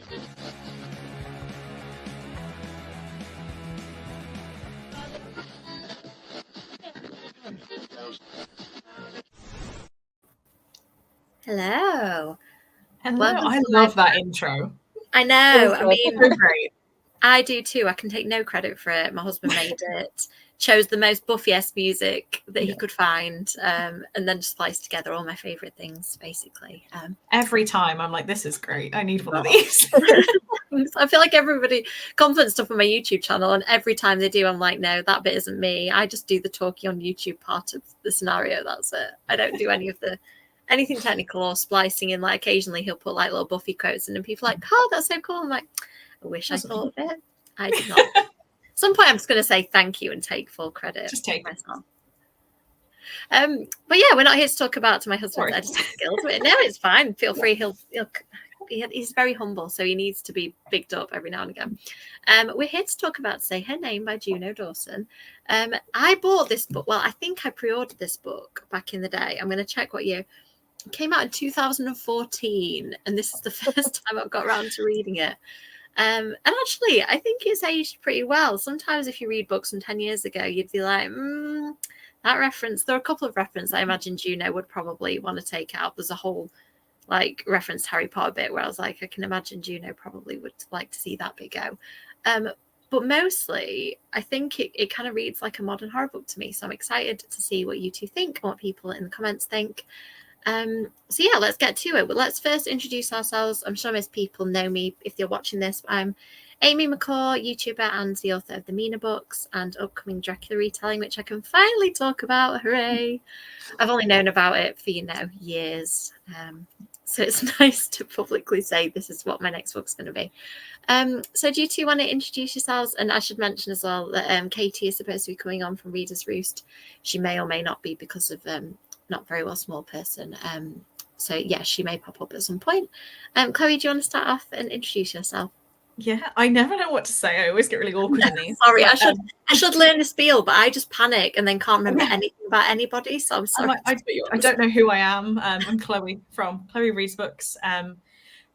Hello. Hello. Welcome I to love that intro. I know. I mean, So great. I do too. I can take no credit for it. My husband made it, chose the most Buffy-esque music that he could find, and then just spliced together all my favourite things, basically. Every time I'm like, this is great. I need one of these. I feel like everybody comments stuff on my YouTube channel, and every time they do, I'm like, no, that bit isn't me. I just do the talking on YouTube part of the scenario. That's it. I don't do anything technical or splicing in. Like occasionally he'll put like little Buffy quotes in, and people are like, oh, that's so cool. I'm like, I wish I thought of it. I did not. At some point, I'm just going to say thank you and take full credit. Just take myself. But yeah, we're not here to talk about my husband's editing skills. No, it's fine. Feel free. He's very humble, so he needs to be bigged up every now and again. We're here to talk about Say Her Name by Juno Dawson. I bought this book. Well, I think I pre-ordered this book back in the day. I'm going to check what year. It came out in 2014, and this is the first time I've got around to reading it. And actually, I think it's aged pretty well. Sometimes if you read books from 10 years ago, you'd be like, that reference. There are a couple of references I imagine Juno would probably want to take out. There's a whole like reference to Harry Potter bit where I was like, I can imagine Juno probably would like to see that bit go. But mostly, I think it kind of reads like a modern horror book to me. So I'm excited to see what you two think and what people in the comments think. So yeah, let's get to it. But let's first introduce ourselves. I'm sure most people know me if you're watching this. I'm Amy McCaw, YouTuber and the author of the Mina books and upcoming Dracula retelling, which I can finally talk about. Hooray! I've only known about it for, years. So it's nice to publicly say this is what my next book's going to be. So do you two want to introduce yourselves? And I should mention as well that Katie is supposed to be coming on from Reader's Roost. She may or may not be because of not very well small person. So yeah, she may pop up at some point. Chloe, do you want to start off and introduce yourself? Yeah, I never know what to say. I always get really awkward in these. Sorry, but, I should learn the spiel, but I just panic and then can't remember anything about anybody. So I'm sorry. I don't know who I am. I'm Chloe from Chloe Reads Books.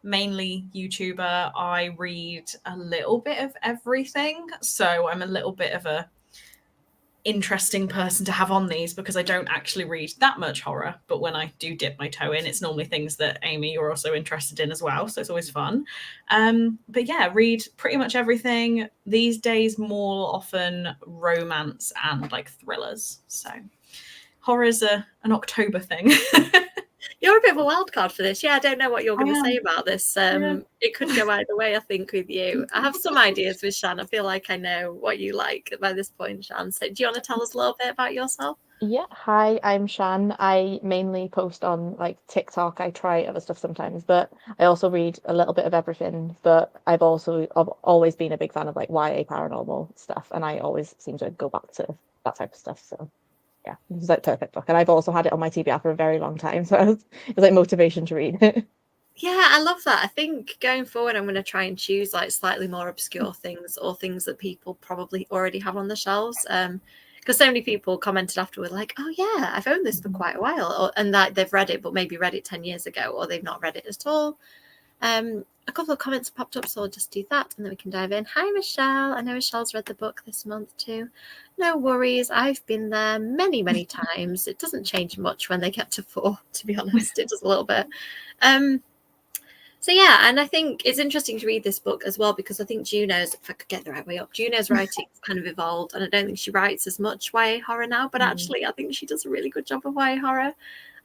Mainly YouTuber. I read a little bit of everything, so I'm a little bit of a interesting person to have on these because I don't actually read that much horror, but when I do dip my toe in, it's normally things that Amy you're also interested in as well, so it's always fun. But yeah, read pretty much everything these days, more often romance and like thrillers. So horror's an October thing. You're a bit of a wild card for this. Yeah, I don't know what you're going to say about this. It could go either way, I think, with you. I have some ideas with Shan. I feel like I know what you like by this point, Shan. So do you want to tell us a little bit about yourself? Yeah, hi, I'm Shan. I mainly post on like TikTok. I try other stuff sometimes, but I also read a little bit of everything. But I've always been a big fan of like YA paranormal stuff, and I always seem to go back to that type of stuff. So yeah, it was like perfect book. And I've also had it on my TBR for a very long time. So it was like motivation to read. Yeah, I love that. I think going forward, I'm going to try and choose like slightly more obscure things or things that people probably already have on the shelves. Because so many people commented afterward like, oh yeah, I've owned this for quite a while. And that they've read it, but maybe read it 10 years ago, or they've not read it at all. A couple of comments popped up, so I'll just do that and then we can dive in. Hi, Michelle. I know Michelle's read the book this month too. No worries. I've been there many, many times. It doesn't change much when they get to 4, to be honest. It does a little bit. So yeah, and I think it's interesting to read this book as well because I think Juno's, if I could get the right way up, Juno's writing kind of evolved, and I don't think she writes as much YA horror now, but actually I think she does a really good job of YA horror.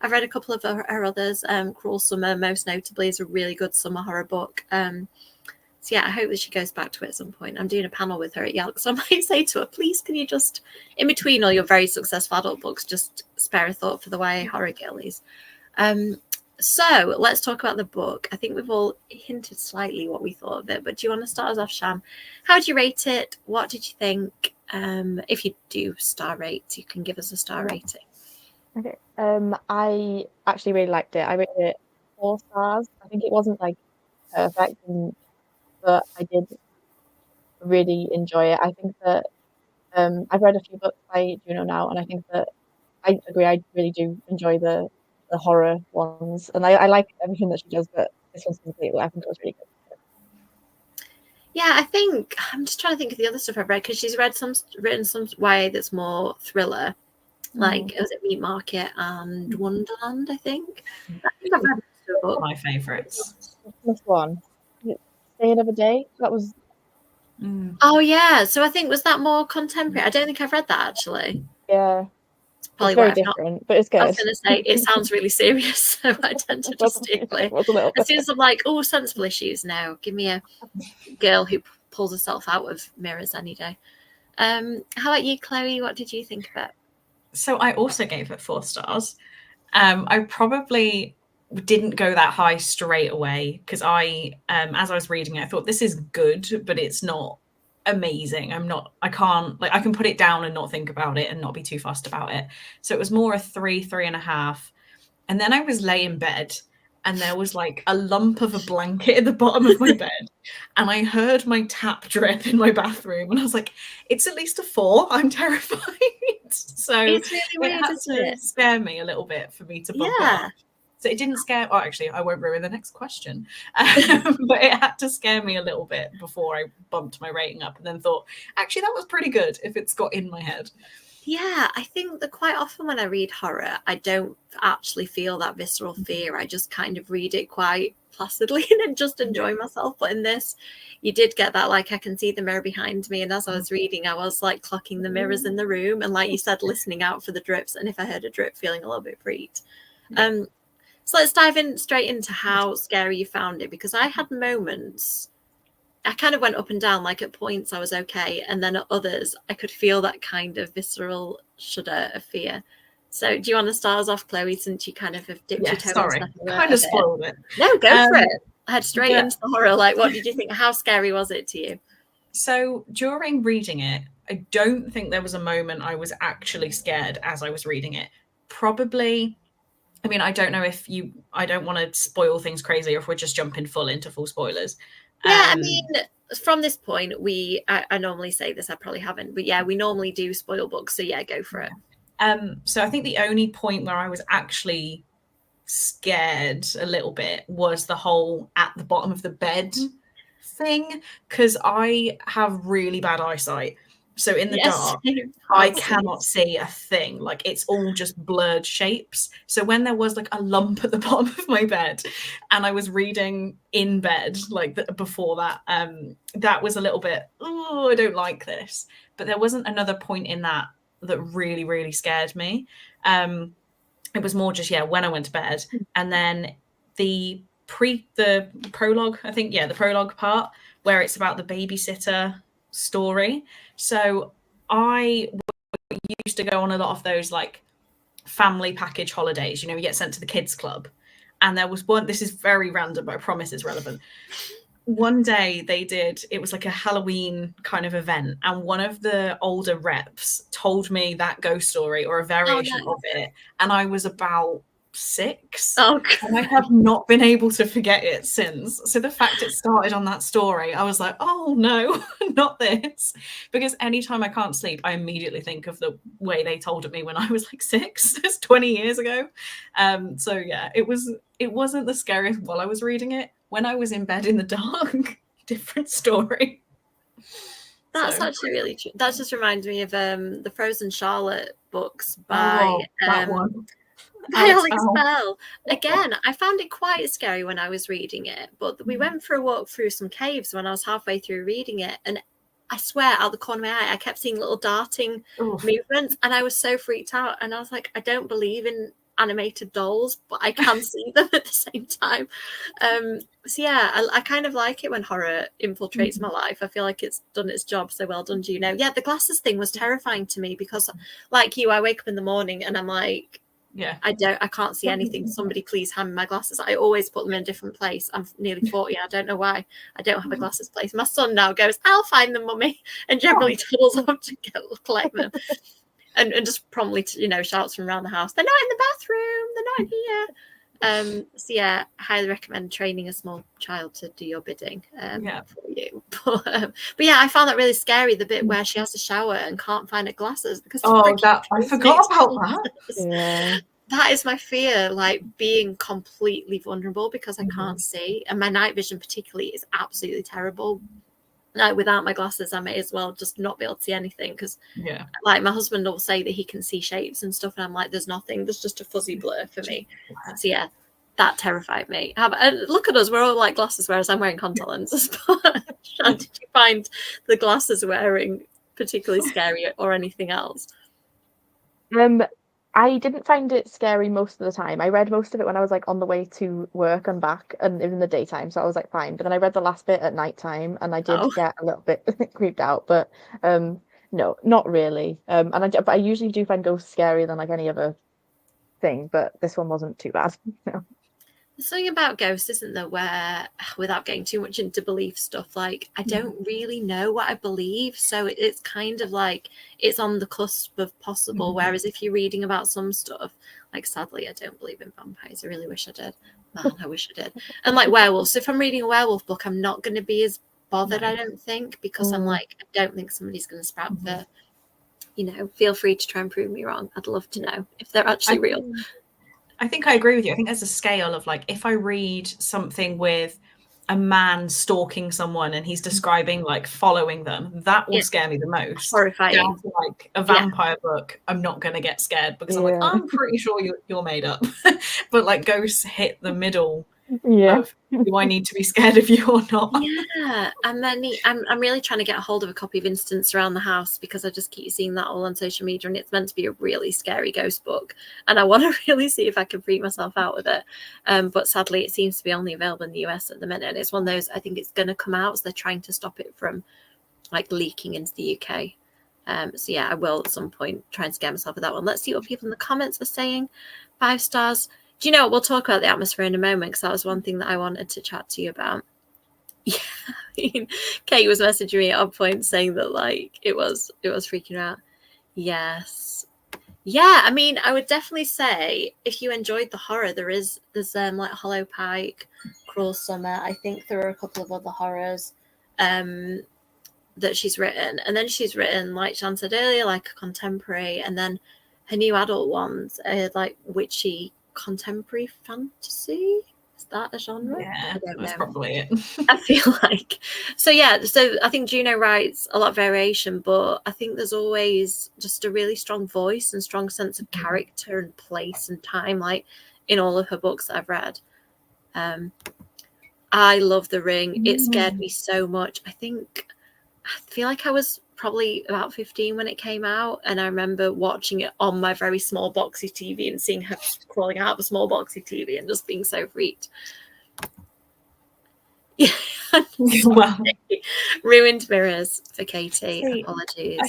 I've read a couple of her others. Cruel Summer, most notably, is a really good summer horror book. So yeah, I hope that she goes back to it at some point. I'm doing a panel with her at Yale, so I might say to her, please, can you just, in between all your very successful adult books, just spare a thought for the YA horror girlies. So let's talk about the book. I think we've all hinted slightly what we thought of it, but do you want to start us off, Shan? How did you rate it? What did you think? If you do star rate, you can give us a star rating. Okay. I actually really liked it. I rated it 4 stars. I think it wasn't like perfect, but I did really enjoy it. I think that I've read a few books by Juno now, and I think that I agree. I really do enjoy the horror ones, and I like everything that she does. But this one's completely, I think it was really good. Yeah, I think I'm just trying to think of the other stuff I've read, because she's written some YA that's more thriller, like was it Meat Market and Wonderland, I think. I think I've read the book. My favourites. This one, Stay Another Day. That was. Oh yeah, so I think was that more contemporary? I don't think I've read that actually. Yeah. Probably it's very different, but it's good. I was going to say it sounds really serious, so I tend to just stay clear. As soon as I'm like, oh, sensible issues, no, give me a girl who pulls herself out of mirrors any day. How about you, Chloe? What did you think of it? So I also gave it 4 stars. I probably didn't go that high straight away because as I was reading it, I thought this is good, but it's not amazing. I can put it down and not think about it and not be too fussed about it. So it was more a 3.5. And then I was lay in bed and there was like a lump of a blanket at the bottom of my bed. And I heard my tap drip in my bathroom. And I was like, it's at least a 4. I'm terrified. So it's really weird, isn't it? Scare me a little bit for me to bump it up. So it didn't scare. Oh, actually, I won't ruin the next question. But it had to scare me a little bit before I bumped my rating up, and then thought, actually, that was pretty good if it's got in my head. Yeah, I think that quite often when I read horror, I don't actually feel that visceral fear. I just kind of read it quite placidly and just enjoy myself. But in this, you did get that, like, I can see the mirror behind me. And as I was reading, I was like clocking the mirrors in the room. And like you said, listening out for the drips. And if I heard a drip, feeling a little bit freaked. So let's dive in straight into how scary you found it, because I had moments, I kind of went up and down, like at points I was okay. And then at others, I could feel that kind of visceral shudder of fear. So do you want to start us off, Chloe, since you kind of have dipped your toe sorry, into kind of spoiled it. No, go for it. I head straight into the horror. Like, what did you think? How scary was it to you? So during reading it, I don't think there was a moment I was actually scared as I was reading it. Probably, I mean, I don't know if I don't want to spoil things crazy or if we're just jumping into full spoilers. Yeah, I mean, from this point, I normally say this, I probably haven't, but yeah, we normally do spoil books. So yeah, go for it. So I think the only point where I was actually scared a little bit was the whole at the bottom of the bed thing, because I have really bad eyesight. So in the dark, I cannot see a thing. Like, it's all just blurred shapes. So when there was like a lump at the bottom of my bed and I was reading in bed, like before that, that was a little bit, oh, I don't like this. But there wasn't another point in that really, really scared me. It was more just, when I went to bed. And then the prologue, I think, the prologue part where it's about the babysitter story. So I used to go on a lot of those like family package holidays, you get sent to the kids club. And there was one, this is very random, but I promise it's relevant. One day it was like a Halloween kind of event, and one of the older reps told me that ghost story or a variation of it, and I was about 6. And I have not been able to forget it since. So the fact it started on that story, I was like, oh no, not this. Because anytime I can't sleep, I immediately think of the way they told it me when I was like 6. It's 20 years ago. So yeah, it wasn't the scariest while I was reading it. When I was in bed in the dark, different story. That's actually really true. That just reminds me of the Frozen Charlotte books by that one. Alex Bell. Again, I found it quite scary when I was reading it, but we went for a walk through some caves when I was halfway through reading it, and I swear out the corner of my eye, I kept seeing little darting movements, and I was so freaked out. And I was like, I don't believe in animated dolls, but I can see them at the same time. So yeah, I kind of like it when horror infiltrates my life. I feel like it's done its job so well done. Juno. Yeah, the glasses thing was terrifying to me because, like you, I wake up in the morning and I'm like, I can't see anything. Somebody please hand me my glasses. I always put them in a different place. I'm nearly 40. I don't know why I don't have a glasses place. My son now goes, I'll find them, mummy, and generally toddles up to collect them. And just promptly, shouts from around the house, they're not in the bathroom, they're not here. So yeah, I highly recommend training a small child to do your bidding for you. But yeah, I found that really scary, the bit where she has to shower and can't find her glasses because I forgot about that. Yeah. That is my fear, like being completely vulnerable because I can't see, and my night vision particularly is absolutely terrible. without my glasses, I may as well just not be able to see anything, because Yeah. like my husband will say that he can see shapes and stuff, and I'm like, there's nothing, there's just a fuzzy blur for me. So yeah, that terrified me. Look at us, we're all like glasses wearers. I'm wearing contact lenses. Did you find the glasses wearing particularly scary or anything else? I didn't find it scary most of the time. I read most of it when I was like on the way to work and back, and in the daytime, so I was like fine. But then I read the last bit at nighttime, and I did get a little bit creeped out. But no, not really. But I usually do find ghosts scarier than like any other thing, but this one wasn't too bad. No. There's something about ghosts, isn't there, where, without getting too much into belief stuff, like I don't really know what I believe, so it's kind of like it's on the cusp of possible. Whereas if you're reading about some stuff, like sadly I don't believe in vampires. I really wish I did. Man, I wish I did. And like werewolves, if I'm reading a werewolf book, I'm not going to be as bothered, I don't think, because I'm like, I don't think somebody's going to sprout for, feel free to try and prove me wrong. I'd love to know if they're actually real. I think I agree with you. I think there's a scale of like, if I read something with a man stalking someone and he's describing like following them, that will scare me the most. Horrifying. Down to like a vampire book, I'm not going to get scared because I'm like, I'm pretty sure you're made up. But like ghosts hit the middle of, do I need to be scared of you or not? Yeah, and then I'm really trying to get a hold of a copy of Instance Around the House, because I just keep seeing that all on social media, and it's meant to be a really scary ghost book, and I want to really see if I can freak myself out with it. But sadly, it seems to be only available in the US at the minute, and it's one of those, I think it's going to come out, so they're trying to stop it from like leaking into the UK. So yeah, I will at some point try and scare myself with that one. Let's see what people in the comments are saying. 5 stars. Do you know what? We'll talk about the atmosphere in a moment, because that was one thing that I wanted to chat to you about. Yeah, I mean, Kate was messaging me at a point saying that like it was freaking out. Yes. Yeah, I mean, I would definitely say if you enjoyed the horror, there's like Hollow Pike, Cruel Summer. I think there are a couple of other horrors that she's written. And then she's written, like Shan said earlier, like a contemporary, and then her new adult ones are like witchy contemporary fantasy. Is that a genre? Yeah, that's probably it. I feel like. So yeah, so I think Juno writes a lot of variation, but I think there's always just a really strong voice and strong sense of character and place and time, like in all of her books that I've read. I love The Ring. It scared me so much. I feel like I was probably about 15 when it came out, and I remember watching it on my very small boxy TV and seeing her crawling out of a small boxy TV and just being so freaked. Yeah. Well, ruined mirrors for Katie. Apologies.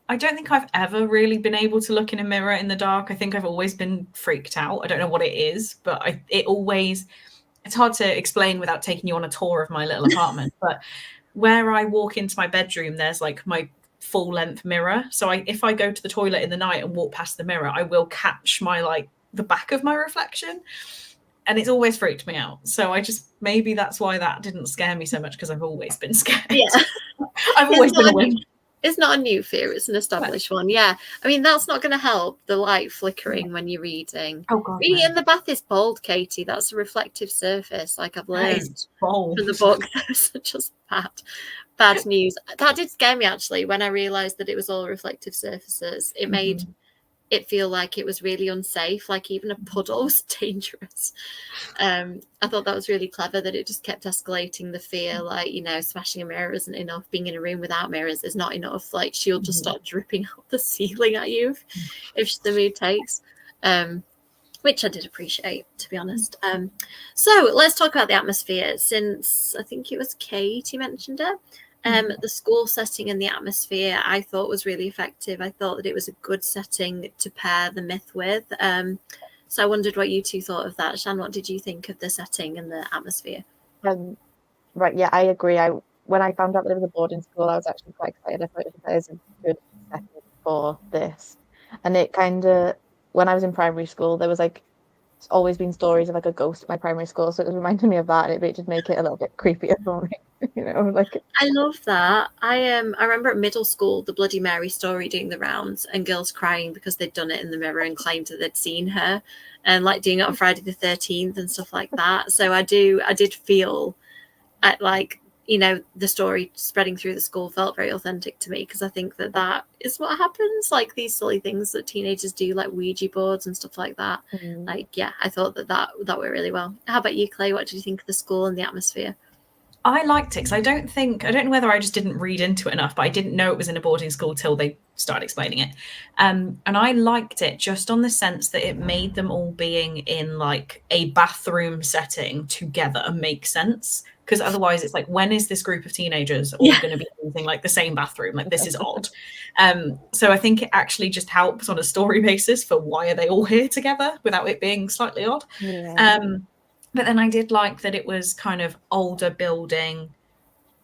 I don't think I've ever really been able to look in a mirror in the dark. I think I've always been freaked out. I don't know what it is, but it's hard to explain without taking you on a tour of my little apartment. But where I walk into my bedroom, there's like my full length mirror. So if I go to the toilet in the night and walk past the mirror, I will catch the back of my reflection. And it's always freaked me out. So maybe that's why that didn't scare me so much, because I've always been scared. Yeah. I've always been a wimp. It's not a new fear, it's an established one. Yeah. I mean, that's not going to help, the light flickering when you're reading. Oh, God. Reading in the bath is bold, Katie. That's a reflective surface, like I've learned from the book. Those are just bad news. That did scare me, actually, when I realised that it was all reflective surfaces. It made it feel like it was really unsafe, like even a puddle was dangerous. I thought that was really clever, that it just kept escalating the fear, like, smashing a mirror isn't enough, being in a room without mirrors is not enough, like she'll just start dripping out the ceiling at you if the mood takes, which I did appreciate, to be honest. So let's talk about the atmosphere, since I think it was Kate who mentioned it. The school setting and the atmosphere I thought was really effective. I thought that it was a good setting to pair the myth with. So I wondered what you two thought of that. Shan, what did you think of the setting and the atmosphere? Right, yeah, I agree. When I found out that it was a boarding school, I was actually quite excited. I thought it was a good setting for this. And it kind of, when I was in primary school, there was like always been stories of like a ghost at my primary school, so it was reminding me of that, and it did make it a little bit creepier for me. I love that. I remember at middle school the Bloody Mary story doing the rounds, and girls crying because they'd done it in the mirror and claimed that they'd seen her, and like doing it on Friday the 13th and stuff like that. So I did feel like you know, the story spreading through the school felt very authentic to me, because I think that that is what happens, like these silly things that teenagers do, like Ouija boards and stuff like that. Like, yeah, I thought that went really well. How about you, Clay? What did you think of the school and the atmosphere? I liked it because I don't know whether I just didn't read into it enough, but I didn't know it was in a boarding school till they started explaining it. And I liked it just on the sense that it made them all being in like a bathroom setting together make sense. Because otherwise it's like, when is this group of teenagers all going to be using like the same bathroom? Like, this is odd. So I think it actually just helps on a story basis for why are they all here together without it being slightly odd. But then I did like that it was kind of older building,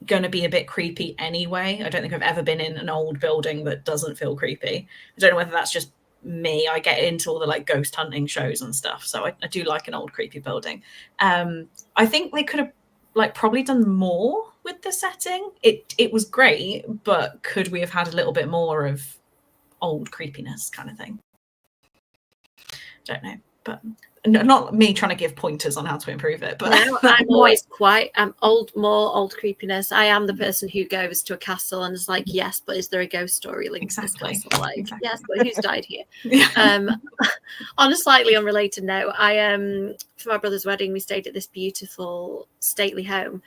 going to be a bit creepy anyway. I don't think I've ever been in an old building that doesn't feel creepy. I don't know whether that's just me. I get into all the like ghost hunting shows and stuff, so I do like an old creepy building. I think they could have like probably done more with the setting. It was great, but could we have had a little bit more of old creepiness kind of thing? Don't know, but not me trying to give pointers on how to improve it, but no, I'm always quite more old creepiness. I am the person who goes to a castle and is like, yes, but is there a ghost story linked to this castle? Like, yes, but who's died here? On a slightly unrelated note, I for my brother's wedding, we stayed at this beautiful stately home,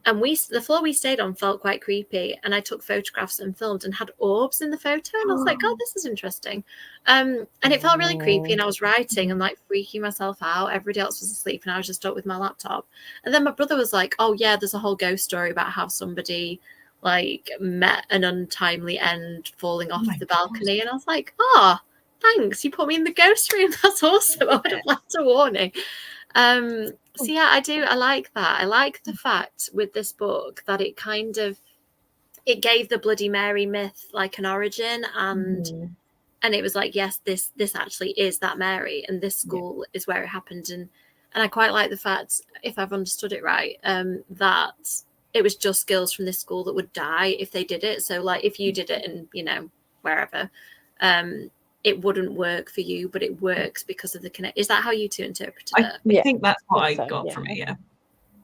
and the floor we stayed on felt quite creepy, and I took photographs and filmed and had orbs in the photo, and I was like, oh, this is interesting. And it felt really creepy, and I was writing and like freaking myself out. Everybody else was asleep and I was just up with my laptop, and then my brother was like, oh yeah, there's a whole ghost story about how somebody like met an untimely end falling off the balcony. And I was like, thanks, you put me in the ghost room. That's awesome. I would have left a warning. So yeah, I like that. I like the fact with this book that it kind of gave the Bloody Mary myth like an origin, and it was like, yes, this actually is that Mary, and this school is where it happened. And I quite like the fact, if I've understood it right, that it was just girls from this school that would die if they did it. So like, if you did it in, you know, wherever, it wouldn't work for you, but it works because of the connect. Is that how you two interpreted it? I think that's what I got from it.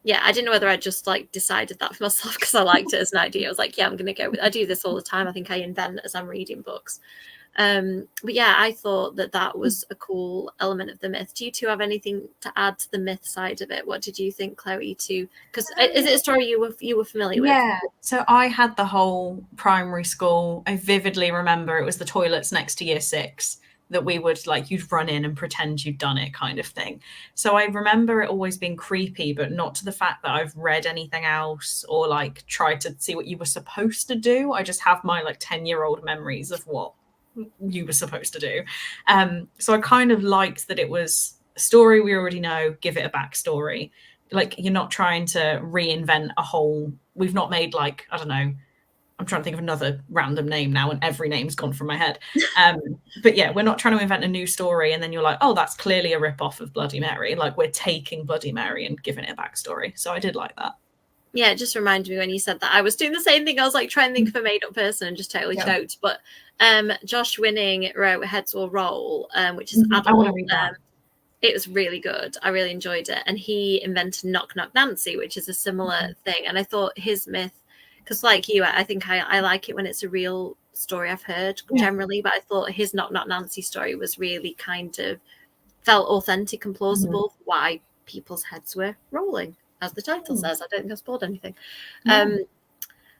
Yeah, I didn't know whether I just like decided that for myself because I liked it as an idea. I was like, yeah, I'm going to go with. I do this all the time. I think I invent as I'm reading books. But yeah, I thought that was a cool element of the myth. Do you two have anything to add to the myth side of it? What did you think, Chloe? Too, because is it a story you were familiar with? Yeah. So I had the whole primary school. I vividly remember it was the toilets next to year 6 that we would like, you'd run in and pretend you'd done it kind of thing. So I remember it always being creepy, but not to the fact that I've read anything else or like tried to see what you were supposed to do. I just have my like 10-year-old memories of what you were supposed to do. So I kind of liked that it was a story we already know, give it a backstory. Like, you're not trying to reinvent a whole, we've not made like, I don't know, I'm trying to think of another random name now and every name's gone from my head. But yeah, we're not trying to invent a new story and then you're like, oh, that's clearly a rip-off of Bloody Mary. Like, we're taking Bloody Mary and giving it a backstory. So I did like that. Yeah, it just reminded me when you said that. I was doing the same thing. I was like trying to think of a made-up person and just totally choked. But Josh Winning wrote Heads Will Roll, which is adult. I want to read that. It was really good. I really enjoyed it. And he invented Knock Knock Nancy, which is a similar thing. And I thought his myth, because like you, I think I like it when it's a real story I've heard generally. But I thought his Knock Knock Nancy story was really kind of felt authentic and plausible for why people's heads were rolling. As the title says, I don't think I've spoiled anything.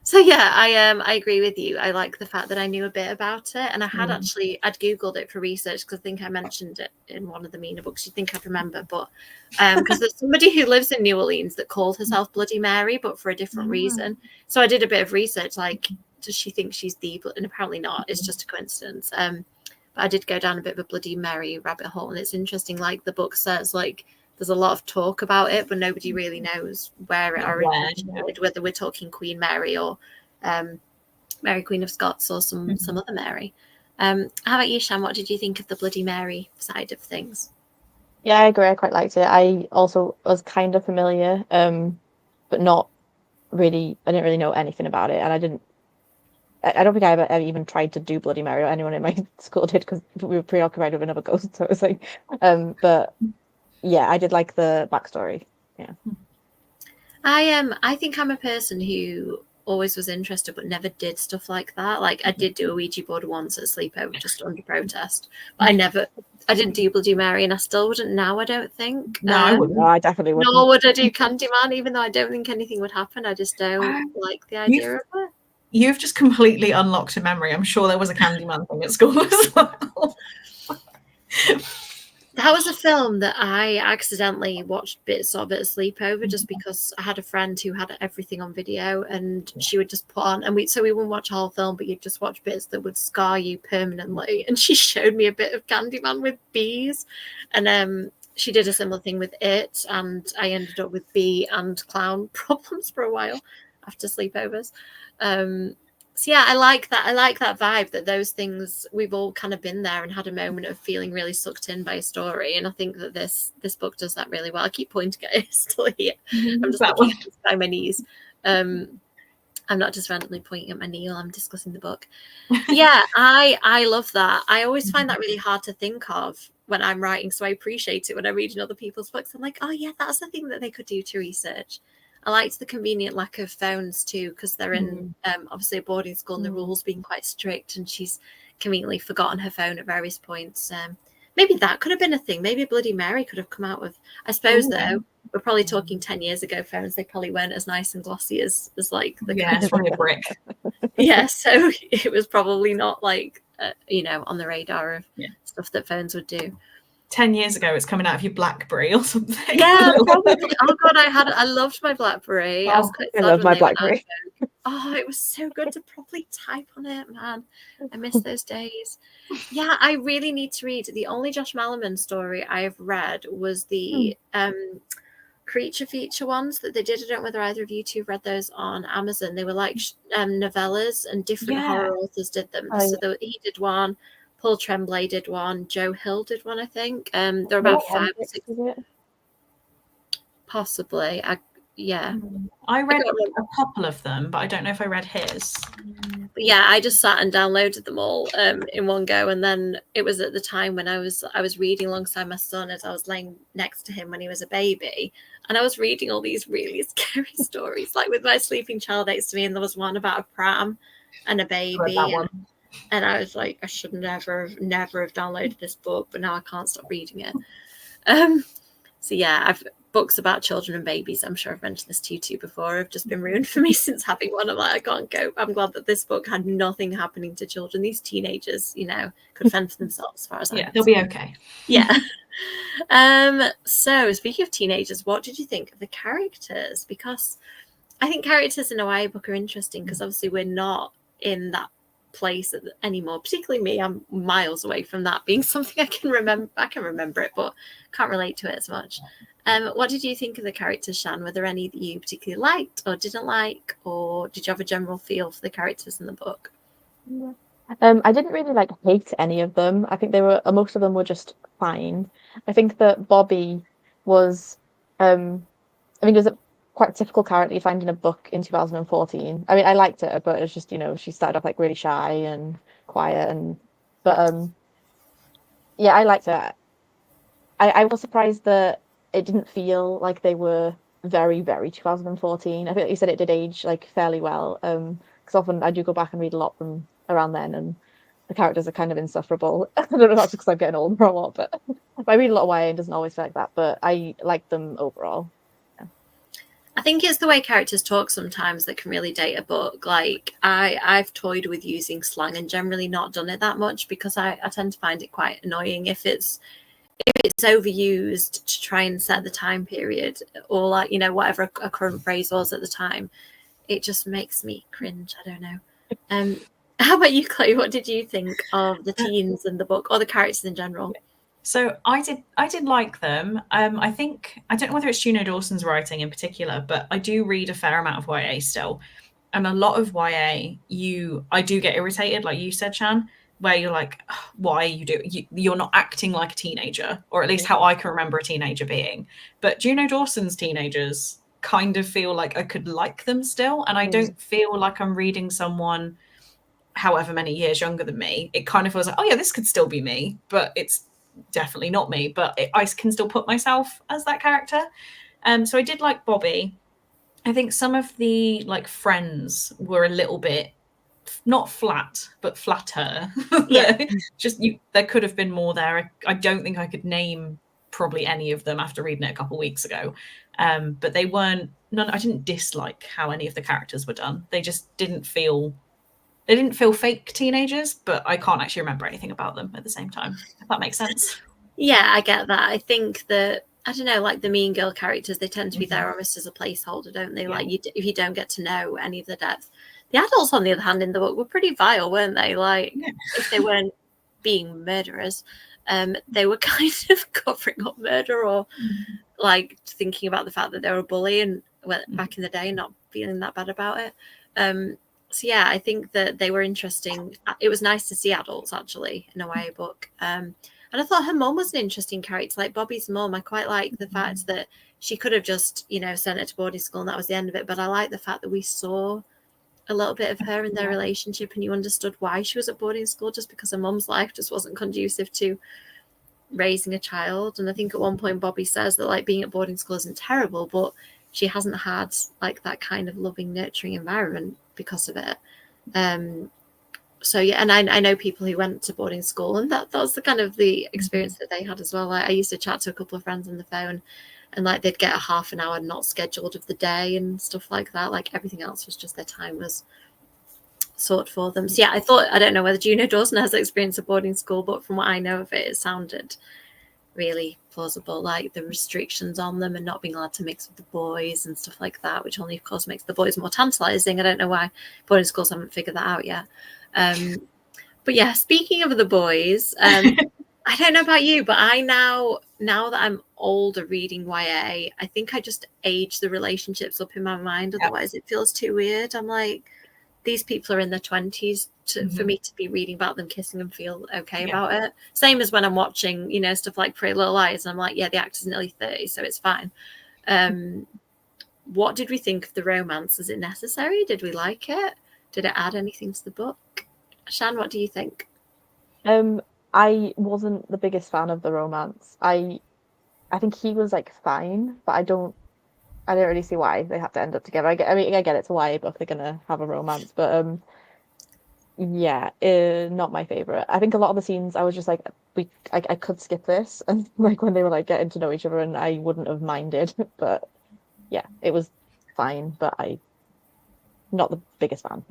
So yeah, I agree with you. I like the fact that I knew a bit about it, and I had I'd Googled it for research because I think I mentioned it in one of the Mina books. You'd think I'd remember, but because there's somebody who lives in New Orleans that called herself Bloody Mary, but for a different reason. So I did a bit of research. Like, does she think she's the? And apparently not. It's just a coincidence. But I did go down a bit of a Bloody Mary rabbit hole, and it's interesting. Like the book says, like, there's a lot of talk about it, but nobody really knows where it originated, whether we're talking Queen Mary or Mary Queen of Scots or some other Mary. How about you, Shan? What did you think of the Bloody Mary side of things? Yeah, I agree. I quite liked it. I also was kind of familiar, but not really. I didn't really know anything about it, and I don't think I ever even tried to do Bloody Mary, or anyone in my school did, because we were preoccupied with another ghost. So it was like, but yeah, I did like the backstory. Yeah. I think I'm a person who always was interested but never did stuff like that. Like I did do a Ouija board once at a sleepover just under protest, but I didn't do Bloody Mary, and I still wouldn't now, I don't think. No, I wouldn't. No, I definitely wouldn't. Nor would I do Candyman, even though I don't think anything would happen. I just don't like the idea of it. You've just completely unlocked a memory. I'm sure there was a Candyman thing at school as well. That was a film that I accidentally watched bits of at a sleepover just because I had a friend who had everything on video, and she would just put on, and we wouldn't watch the whole film, but you'd just watch bits that would scar you permanently. And she showed me a bit of Candyman with bees, and she did a similar thing with it, and I ended up with bee and clown problems for a while after sleepovers. So yeah, I like that. I like that vibe, that those things, we've all kind of been there and had a moment of feeling really sucked in by a story. And I think that this book does that really well. I keep pointing at it, it's still here. I'm just looking at it by my knees. I'm not just randomly pointing at my knee while I'm discussing the book. Yeah, I love that. I always find that really hard to think of when I'm writing, so I appreciate it when I read in other people's books. I'm like, oh yeah, that's the thing that they could do to research. I liked the convenient lack of phones too, because they're in obviously a boarding school and the rules being quite strict, and she's conveniently forgotten her phone at various points. Maybe that could have been a thing. Maybe Bloody Mary could have come out with, I suppose though, we're probably talking 10 years ago phones, they probably weren't as nice and glossy as like the kind of a brick. Yeah, so it was probably not like on the radar of stuff that phones would do. 10 years ago, it's coming out of your BlackBerry or something. Yeah, probably. Oh god, I loved my BlackBerry. I love my BlackBerry. Oh, it was so good to properly type on it, man. I miss those days. Yeah, I really need to read. The only Josh Malerman story I've read was the creature feature ones that they did. I don't know whether either of you two read those on Amazon. They were like novellas, and different horror authors did them. He did one. Paul Tremblay did one. Joe Hill did one, I think. They're about 5 or 6. Possibly. I read a couple of them, but I don't know if I read his. But yeah, I just sat and downloaded them all in one go, and then it was at the time when I was reading alongside my son as I was laying next to him when he was a baby, and I was reading all these really scary stories, like with my sleeping child next to me, and there was one about a pram and a baby. And I was like, I should never have downloaded this book, but now I can't stop reading it. So yeah, I've books about children and babies. I'm sure I've mentioned this to you too before. Have just been ruined for me since having one. I'm like, I can't go. I'm glad that this book had nothing happening to children. These teenagers, could fend for themselves as far as I know. They'll be okay. Yeah. So speaking of teenagers, what did you think of the characters? Because I think characters in a YA book are interesting because obviously we're not in that place anymore, particularly me. I'm miles away from that being something I can remember it, but can't relate to it as much. What did you think of the characters, Shan? Were there any that you particularly liked or didn't like, or did you have a general feel for the characters in the book? I didn't really hate any of them. I think most of them were just fine. I think that Bobby was it was a quite typical character you find in a book in 2014. I mean, I liked it, but it's just, she started off really shy and quiet, but I liked it. I was surprised that it didn't feel like they were very, very 2014. I think you said it did age fairly well, because often I do go back and read a lot from around then, and the characters are kind of insufferable. I don't know if that's because I'm getting older or what, but I read a lot of YA and it doesn't always feel like that, but I like them overall. I think it's the way characters talk sometimes that can really date a book. Like I've toyed with using slang and generally not done it that much because I tend to find it quite annoying if it's overused to try and set the time period, or whatever a current phrase was at the time. It just makes me cringe. I don't know. How about you, Chloe? What did you think of the teens in the book, or the characters in general? So I did like them. I think, I don't know whether it's Juno Dawson's writing in particular, but I do read a fair amount of YA still. And a lot of YA, I do get irritated, like you said, Shan, where you're like, oh, why are you doing, you're not acting like a teenager, or at least how I can remember a teenager being. But Juno Dawson's teenagers kind of feel like I could like them still. And I don't feel like I'm reading someone however many years younger than me. It kind of feels like, oh yeah, this could still be me, but it's definitely not me, but I can still put myself as that character. So I did like Bobby. I think some of the like friends were a little bit not flat, but flatter. Yeah. Just there could have been more there. I don't think I could name probably any of them after reading it a couple of weeks ago. But they weren't. None. I didn't dislike how any of the characters were done. They just didn't feel. They didn't feel fake teenagers, but I can't actually remember anything about them at the same time. If that makes sense. Yeah, I get that. I think that, I don't know, like the mean girl characters, they tend to be there almost as a placeholder, don't they? Like if you don't get to know any of the depth. The adults, on the other hand, in the book were pretty vile, weren't they? Like if they weren't being murderers, they were kind of covering up murder or like thinking about the fact that they were a bully and back in the day and not feeling that bad about it. So yeah, I think that they were interesting. It was nice to see adults actually in a YA book. And I thought her mum was an interesting character, like Bobby's mum. I quite like the fact that she could have just, sent her to boarding school and that was the end of it. But I like the fact that we saw a little bit of her in their relationship and you understood why she was at boarding school, just because her mum's life just wasn't conducive to raising a child. And I think at one point Bobby says that like being at boarding school isn't terrible, but she hasn't had like that kind of loving, nurturing environment because of it. So yeah, and I know people who went to boarding school, and that was the kind of the experience that they had as well. Like, I used to chat to a couple of friends on the phone, and like they'd get a half an hour not scheduled of the day and stuff like that. Like everything else was just their time was sought for them. So yeah, I don't know whether Juno Dawson has experience of boarding school, but from what I know of it, it sounded really plausible, like the restrictions on them and not being allowed to mix with the boys and stuff like that, which only of course makes the boys more tantalizing. I don't know why boarding schools haven't figured that out yet. But yeah, speaking of the boys, I don't know about you, but I now that I'm older reading YA, I think I just age the relationships up in my mind. Otherwise it feels too weird. I'm like, these people are in their 20s for me to be reading about them kissing and feel okay about it. Same as when I'm watching, stuff like Pretty Little Liars, and I'm like, yeah, the actor's nearly 30, so it's fine. What did we think of the romance? Was it necessary? Did we like it? Did it add anything to the book? Shan, what do you think? I wasn't the biggest fan of the romance. I think he was like fine, but I don't really see why they have to end up together. I get it's a YA book, they're gonna have a romance, but yeah, not my favorite. I think a lot of the scenes I was just like, I could skip this, and like when they were like getting to know each other, and I wouldn't have minded. But yeah, it was fine, but I not the biggest fan.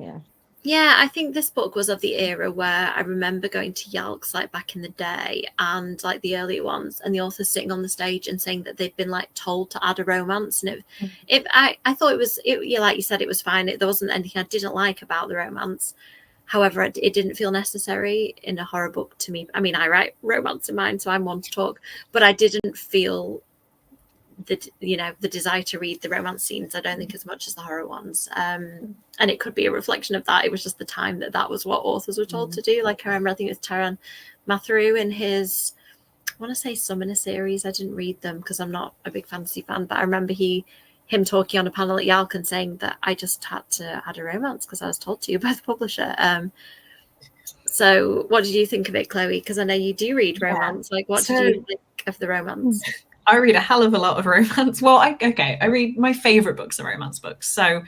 Yeah, I think this book was of the era where I remember going to Yelks like back in the day, and like the earlier ones, and the authors sitting on the stage and saying that they'd been like told to add a romance. And I thought it was, like you said, it was fine. There wasn't anything I didn't like about the romance. However, it didn't feel necessary in a horror book to me. I mean, I write romance in mine, so I'm one to talk, but I didn't feel the desire to read the romance scenes, I don't think, as much as the horror ones. And it could be a reflection of that. It was just the time that was what authors were told to do. Like I remember, I think it was Taran Matharu in his, I want to say Summoner series. I didn't read them because I'm not a big fantasy fan, but I remember him talking on a panel at Yalk and saying that I just had to add a romance because I was told to by the publisher. So what did you think of it, Chloe? Because I know you do read romance. Like, what did you think of the romance? I read a hell of a lot of romance. Well, I read my favorite books are romance books. So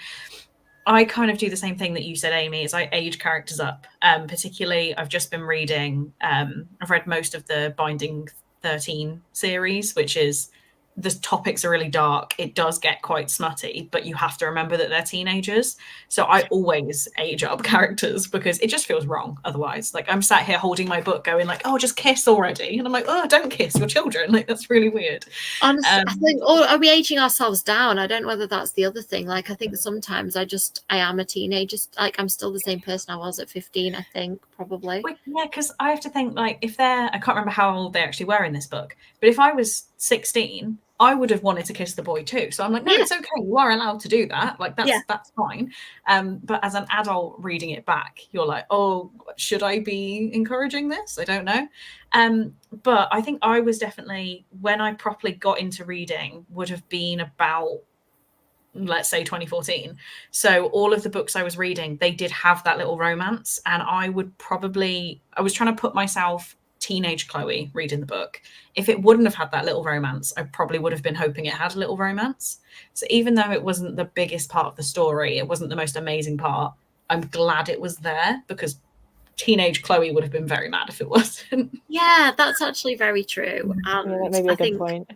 I kind of do the same thing that you said, Amy, is I age characters up. Particularly, I've just been reading, I've read most of the Binding 13 series, which is, the topics are really dark. It does get quite smutty, but you have to remember that they're teenagers. So I always age up characters because it just feels wrong otherwise. Like I'm sat here holding my book going like, oh, just kiss already. And I'm like, oh, don't kiss your children. Like that's really weird. Honestly, I think, or are we aging ourselves down? I don't know whether that's the other thing. Like I think sometimes I am a teenager. Like I'm still the same person I was at 15, I think, probably. Well, yeah, because I have to think like if I can't remember how old they actually were in this book, but if I was 16, I would have wanted to kiss the boy too. So I'm like, no, it's okay. You are allowed to do that. Like that's fine. But as an adult reading it back, you're like, oh, should I be encouraging this? I don't know. But I think I was definitely, when I properly got into reading, would have been about, let's say 2014. So all of the books I was reading, they did have that little romance. And I was trying to put myself teenage Chloe reading the book. If it wouldn't have had that little romance, I probably would have been hoping it had a little romance. So even though it wasn't the biggest part of the story, it wasn't the most amazing part, I'm glad it was there, because teenage Chloe would have been very mad if it wasn't. Yeah, that's actually very true. Yeah, that may be a good point.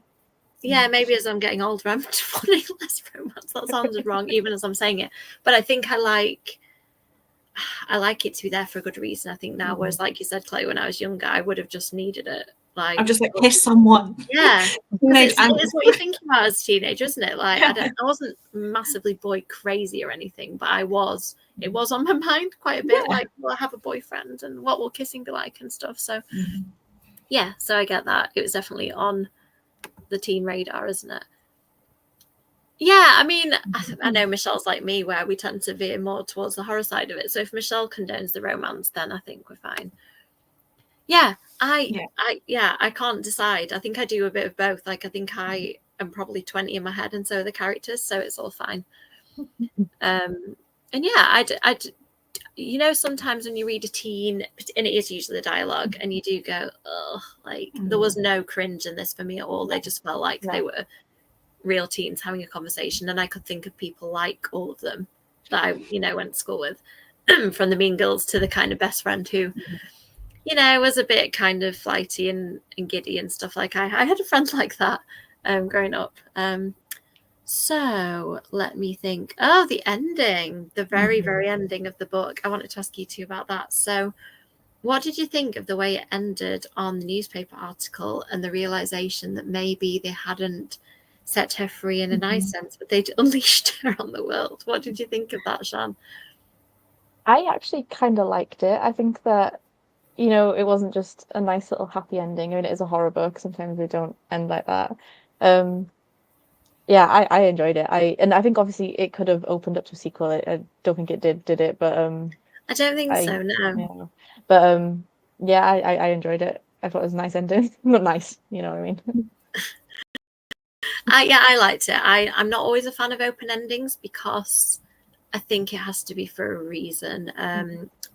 Yeah, maybe as I'm getting older, I'm wanting less romance. That sounded wrong, even as I'm saying it. But I think I like it to be there for a good reason. I think now, whereas like you said, Chloe, when I was younger, I would have just needed it. Like, I'm just like, kiss someone. Yeah, it's what you're thinking about as a teenager, isn't it? Like, I wasn't massively boy crazy or anything, but it was on my mind quite a bit. Like, will I have a boyfriend, and what will kissing be like and stuff. So yeah, so I get that. It was definitely on the teen radar, isn't it? Yeah, I mean, I know Michelle's like me, where we tend to veer more towards the horror side of it. So if Michelle condones the romance, then I think we're fine. Yeah, I can't decide. I think I do a bit of both. Like, I think I am probably 20 in my head, and so are the characters, so it's all fine. And yeah, you know, sometimes when you read a teen, and it is usually the dialogue, and you do go, oh, like there was no cringe in this for me at all. They just felt like they were real teens having a conversation, and I could think of people like all of them that I, you know, went to school with, from the mean girls to the kind of best friend who, you know, was a bit kind of flighty and giddy and stuff. Like I had a friend like that growing up. So let me think. Oh, the ending, the very, very ending of the book. I wanted to ask you two about that. So what did you think of the way it ended on the newspaper article, and the realization that maybe they hadn't set her free in a nice sense, but they'd unleashed her on the world? What did you think of that, Shan? I actually kind of liked it. I think that, you know, it wasn't just a nice little happy ending. I mean, it is a horror book. Sometimes they don't end like that. Yeah, I enjoyed it. I think obviously it could have opened up to a sequel. I don't think it did it? But I don't think so, no. Yeah. But yeah, I enjoyed it. I thought it was a nice ending. Not nice, you know what I mean? Yeah, I liked it. I'm not always a fan of open endings, because I think it has to be for a reason.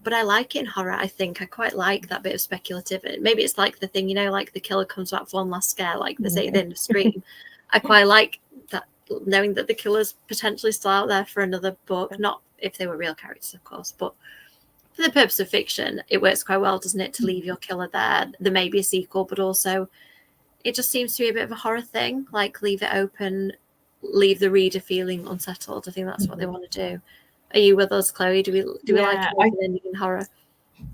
But I like it in horror. I think I quite like that bit of speculative. Maybe it's like the thing, you know, like the killer comes back for one last scare, like they say at the end of Scream. I quite like that, knowing that the killer's potentially still out there for another book. Not if they were real characters, of course, but for the purpose of fiction, it works quite well, doesn't it, to leave your killer there? There may be a sequel, but also it just seems to be a bit of a horror thing. Like, leave it open, leave the reader feeling unsettled. I think that's what they want to do. Are you with us, Chloe? Do we like an ending in horror?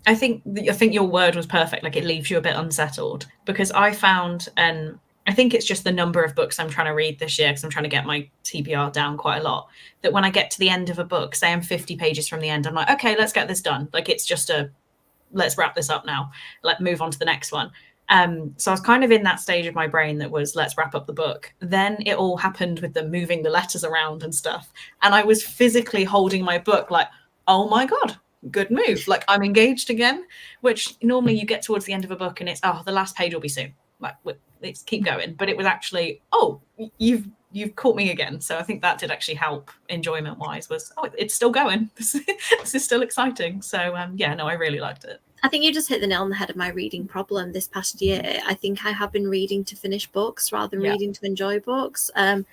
I think your word was perfect. Like, it leaves you a bit unsettled, because I found, and I think it's just the number of books I'm trying to read this year, because I'm trying to get my TBR down quite a lot, that when I get to the end of a book, say I'm 50 pages from the end, I'm like, okay, let's get this done. Like, it's just let's wrap this up now. Let's move on to the next one. So I was kind of in that stage of my brain that was, let's wrap up the book. Then it all happened with them moving the letters around and stuff. And I was physically holding my book like, oh my God, good move. Like, I'm engaged again, which normally you get towards the end of a book and it's, oh, the last page will be soon. Like, let's keep going. But it was actually, oh, you've caught me again. So I think that did actually help enjoyment wise, was, oh, it's still going. This is still exciting. So yeah, no, I really liked it. I think you just hit the nail on the head of my reading problem this past year. I think I have been reading to finish books rather than reading to enjoy books. And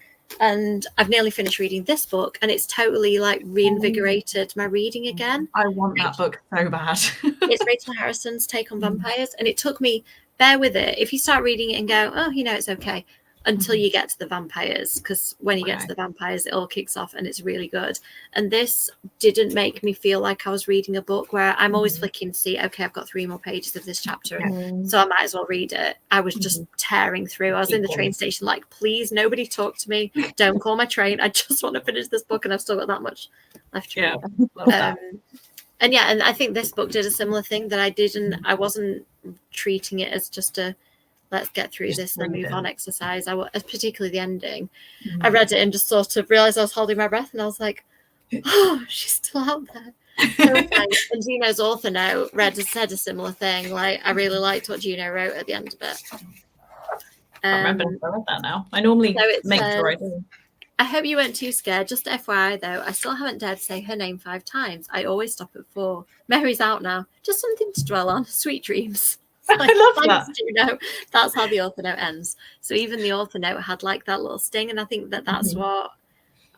I've nearly finished reading this book, and it's totally like reinvigorated my reading again. I want that book so bad. It's Rachel Harrison's take on vampires, and it took me, bear with it, if you start reading it and go, oh, you know, it's okay, until you get to the vampires, because when you get to the vampires, it all kicks off and it's really good. And this didn't make me feel like I was reading a book where I'm always flicking to see, okay, I've got 3 more pages of this chapter, so I might as well read it. I was just tearing through. I was in the train station like, please, nobody talk to me, don't call my train, I just want to finish this book, and I've still got that much left to read. And yeah, and I think this book did a similar thing, that I wasn't treating it as just a let's get through this and move on exercise. Particularly the ending. I read it and just sort of realized I was holding my breath, and I was like, oh, she's still out there. And Juno's author note said a similar thing. Like, I really liked what Juno wrote at the end of it. I remember I read that now. I normally make sure I do. I hope you weren't too scared. Just FYI though, I still haven't dared say her name 5 times. I always stop at 4. Mary's out now. Just something to dwell on. Sweet dreams. I love that. Juno. That's how the author note ends. So even the author note had like that little sting, and I think that that's what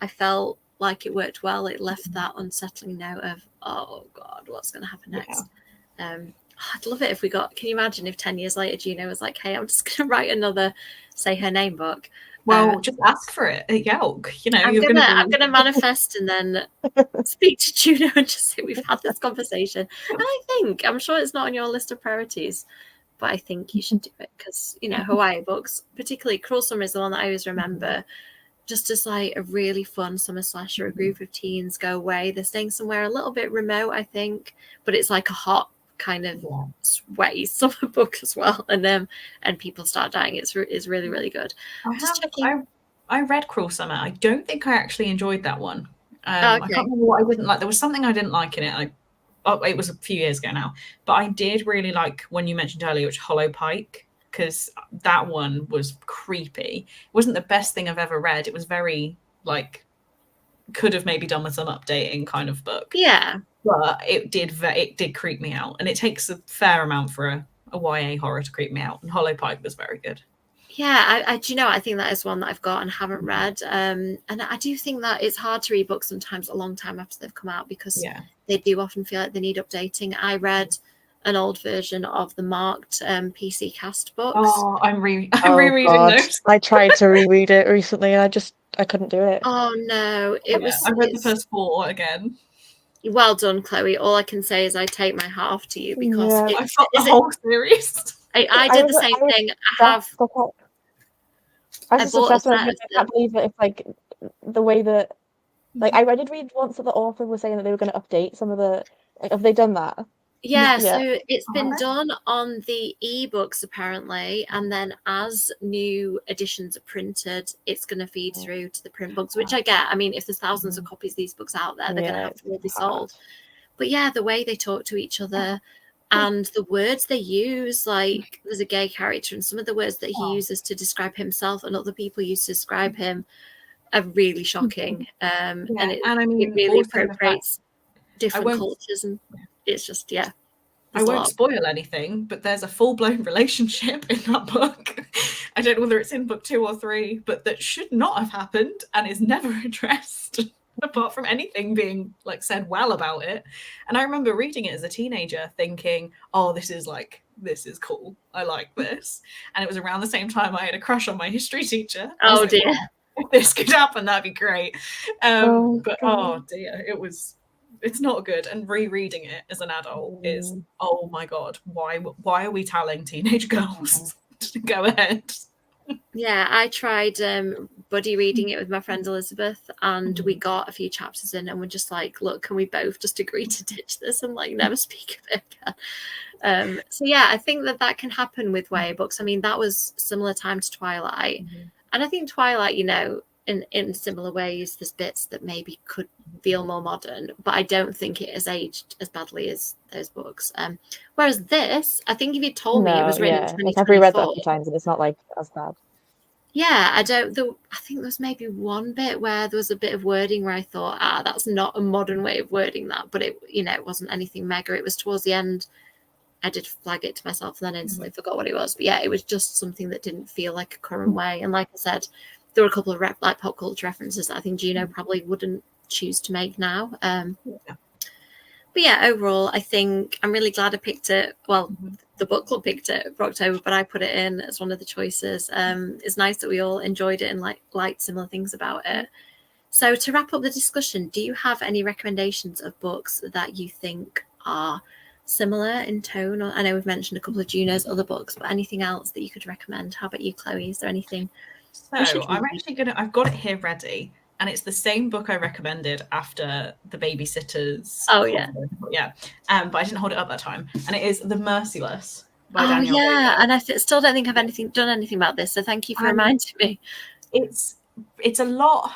I felt like it worked well. It left that unsettling note of, oh God, what's going to happen next? I'd love it if we got. Can you imagine if 10 years later Juno was like, "Hey, I'm just going to write another Say Her Name book." Well, just ask for it at Yelk. You know, I'm gonna manifest and then speak to Juno and just say we've had this conversation. And I'm sure it's not on your list of priorities, but I think you should do it because Hawaii books, particularly Cruel Summer, is the one that I always remember. Just as like a really fun summer slasher, a group of teens go away. They're staying somewhere a little bit remote, I think, but it's like a hot kind of sweaty summer book as well, and people start dying. It's really, really good. I read Cruel Summer. I don't think I actually enjoyed that one. Okay. I can't remember what I didn't like. There was something I didn't like in it. It was a few years ago now, but I did really like when you mentioned earlier, which Hollow Pike, because that one was creepy. It wasn't the best thing I've ever read. It was very like could have maybe done with some updating kind of book. Yeah. But it did creep me out, and it takes a fair amount for a YA horror to creep me out. And Hollow Pike was very good. Yeah, I do you know I think that is one that I've got and haven't read. And I do think that it's hard to read books sometimes a long time after they've come out because they do often feel like they need updating. I read an old version of the marked PC cast books. Oh, I'm rereading those. I tried to reread it recently, and I couldn't do it. Oh no, I read the first 4 again. Well done, Chloe. All I can say is I take my hat off to you because I've got the whole series. I did the same thing. I was obsessed with it. I can't believe that it's like the way that I did read once that the author was saying that they were going to update some of the. Have they done that? Yeah, so it's been done on the ebooks apparently, and then as new editions are printed, it's going to feed through to the print books, which I get. I mean, if there's thousands of copies of these books out there, they're going to have to all be sold. But yeah, the way they talk to each other and the words they use, like there's a gay character, and some of the words that he uses to describe himself and other people use to describe him are really shocking. And I mean, it really appropriates different cultures, and it's just I won't spoil anything, but there's a full-blown relationship in that book. I don't know whether it's in book 2 or 3, but that should not have happened and is never addressed apart from anything being like said well about it. And I remember reading it as a teenager thinking, oh, this is cool, I like this. And it was around the same time I had a crush on my history teacher. Oh dear. Well, if this could happen, that'd be great. But oh dear, it's not good. And rereading it as an adult is, oh my God, why are we telling teenage girls to go ahead? Yeah, I tried buddy reading it with my friend Elizabeth, and we got a few chapters in and we're just like, look, can we both just agree to ditch this and like never speak of it again? So yeah, I think that can happen with YA books. I mean, that was similar time to Twilight. And I think Twilight, in similar ways, there's bits that maybe could feel more modern, but I don't think it has aged as badly as those books. Whereas this, I think if you told me it was written in 2024, I've reread that a few times and it's not like as bad. Yeah, I think there was maybe one bit where there was a bit of wording where I thought, that's not a modern way of wording that, but it wasn't anything mega. It was towards the end. I did flag it to myself and then instantly forgot what it was. But yeah, it was just something that didn't feel like a current way. And like I said, there were a couple of like pop culture references that I think Juno probably wouldn't choose to make now. But yeah, overall, I think I'm really glad I picked it. Well, the book club picked it for October, but I put it in as one of the choices. It's nice that we all enjoyed it and liked similar things about it. So to wrap up the discussion, do you have any recommendations of books that you think are similar in tone? Or, I know we've mentioned a couple of Juno's other books, but anything else that you could recommend? How about you, Chloe? Is there anything? So I've got it here ready. And it's the same book I recommended after The Babysitters. Oh, yeah. But I didn't hold it up that time. And it is The Merciless by Daniel Baker. And I still don't think I've done anything about this. So thank you for reminding me. It's a lot.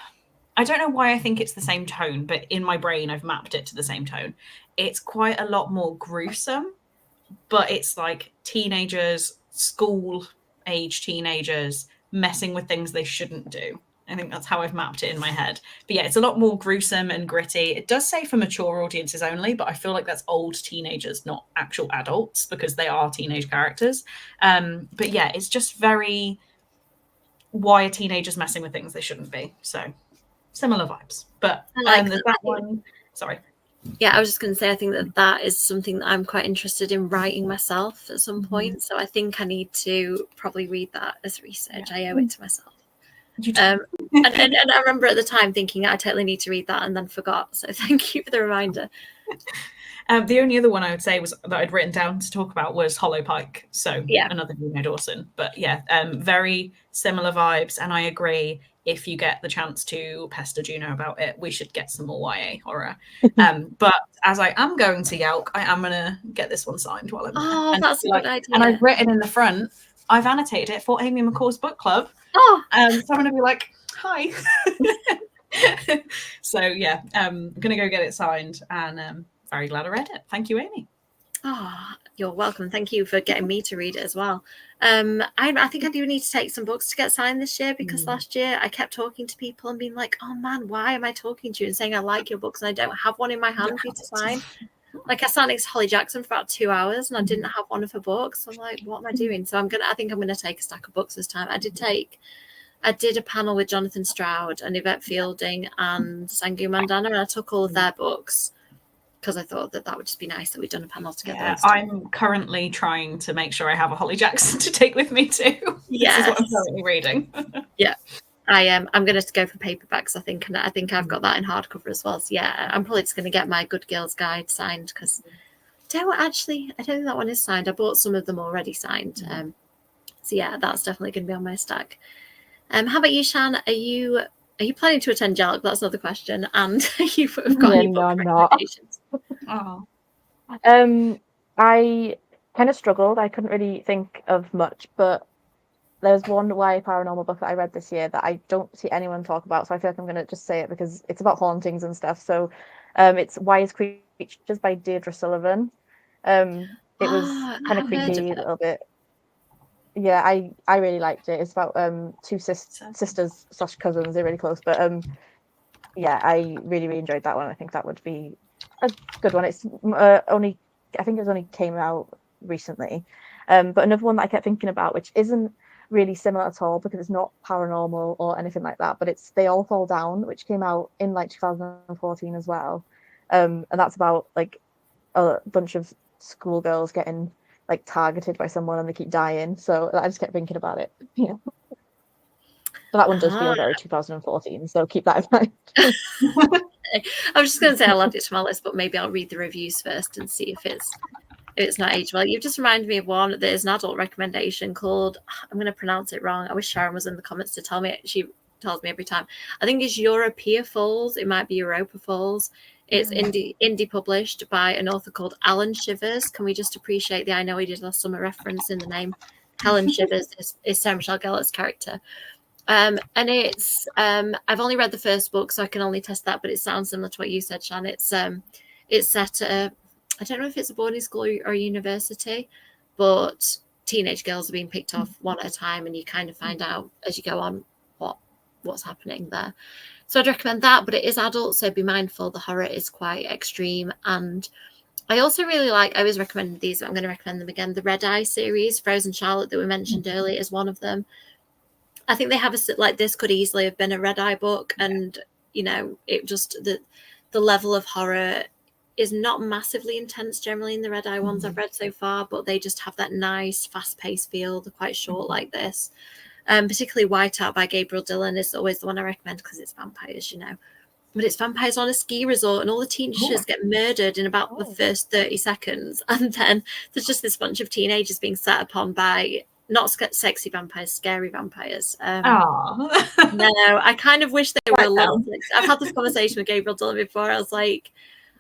I don't know why I think it's the same tone, but in my brain, I've mapped it to the same tone. It's quite a lot more gruesome, but it's like teenagers, school-age teenagers, messing with things they shouldn't do. I think that's how I've mapped it in my head. But yeah, it's a lot more gruesome and gritty. It does say for mature audiences only, but I feel like that's old teenagers, not actual adults, because they are teenage characters. But yeah, it's just very, why are teenagers messing with things they shouldn't be? So similar vibes. But there's that one. Sorry. Yeah, I was just going to say, I think that is something that I'm quite interested in writing myself at some point. So I think I need to probably read that as research. I owe it to myself. And I remember at the time thinking I totally need to read that and then forgot. So thank you for the reminder. The only other one I would say was that I'd written down to talk about was Hollow Pike. So another Juno Dawson. But yeah, very similar vibes. And I agree, if you get the chance to pester Juno about it, we should get some more YA horror. But as I am going to Yelk, I am going to get this one signed while I'm there. Oh, that's a good idea. And I've written in the front, I've annotated it for Amy McCaw's book club. Oh. So I'm going to be like, hi. So yeah, I'm going to go get it signed, and very glad I read it. Thank you, Amy. Oh, you're welcome. Thank you for getting me to read it as well. I think I do need to take some books to get signed this year, because last year I kept talking to people and being like, oh man, why am I talking to you and saying I like your books and I don't have one in my hand for you to sign? Like, I sat next to Holly Jackson for about 2 hours and I didn't have one of her books. I'm like, what am I doing? So I think I'm gonna take a stack of books this time. I did a panel with Jonathan Stroud and Yvette Fielding and Sangu Mandana, and I took all of their books because I thought that would just be nice that we'd done a panel together. Yeah, I'm currently trying to make sure I have a Holly Jackson to take with me too. Yes. This is what I'm currently reading. Yeah. I'm going to go for paperbacks, I think, and I think I've got that in hardcover as well. So yeah, I'm probably just going to get my Good Girls Guide signed, because I don't think that one is signed. I bought some of them already signed. So yeah, that's definitely going to be on my stack. How about you, Shan? Are you planning to attend JALC? That's another question. And you've got any book recommendations? Oh. I kind of struggled. I couldn't really think of much, but there's one YA paranormal book that I read this year that I don't see anyone talk about, so I feel like I'm going to just say it because it's about hauntings and stuff. So it's Wise Creatures by Deirdre Sullivan. It was kind of creepy a little bit. Yeah, I really liked it. It's about two sisters / cousins. They're really close, but yeah, I really enjoyed that one. I think that would be a good one. It's I think it only came out recently. But another one that I kept thinking about, which isn't really similar at all because it's not paranormal or anything like that, but it's They All Fall Down, which came out in like 2014 as well. And that's about like a bunch of schoolgirls getting like targeted by someone and they keep dying. So I just kept thinking about it. Yeah. So that one does feel very 2014, so keep that in mind. I was just going to say I'll add it to my list, but maybe I'll read the reviews first and see if it's not aged well. You've just reminded me of one that is an adult recommendation called, I'm going to pronounce it wrong. I wish Sharon was in the comments to tell me. She tells me every time. I think it's Europea Falls. It might be Europa Falls. It's indie published by an author called Alan Shivers. Can we just appreciate the I Know He Did Last Summer reference in the name? Helen Shivers is Sarah Michelle Gellar's character. And it's I've only read the first book, so I can only test that, but it sounds similar to what you said, Shan. It's set at I don't know if it's a boarding school or a university, but teenage girls are being picked off one at a time, and you kind of find out as you go on what's happening there. So I'd recommend that, but it is adult, so be mindful. The horror is quite extreme. And I also really like, I always recommend these, but I'm going to recommend them again. The Red Eye series, Frozen Charlotte, that we mentioned earlier, is one of them. I think they have this could easily have been a Red Eye book, and it just the level of horror is not massively intense generally in the Red Eye ones I've read so far, but they just have that nice fast-paced feel. They're quite short like this. Particularly Whiteout by Gabriel Dillon is always the one I recommend because it's vampires, but it's vampires on a ski resort, and all the teenagers get murdered in about the first 30 seconds, and then there's just this bunch of teenagers being set upon by not sexy vampires, scary vampires. No, I kind of wish they were a little sexy. I've had this conversation with Gabriel Dillon before. I was like,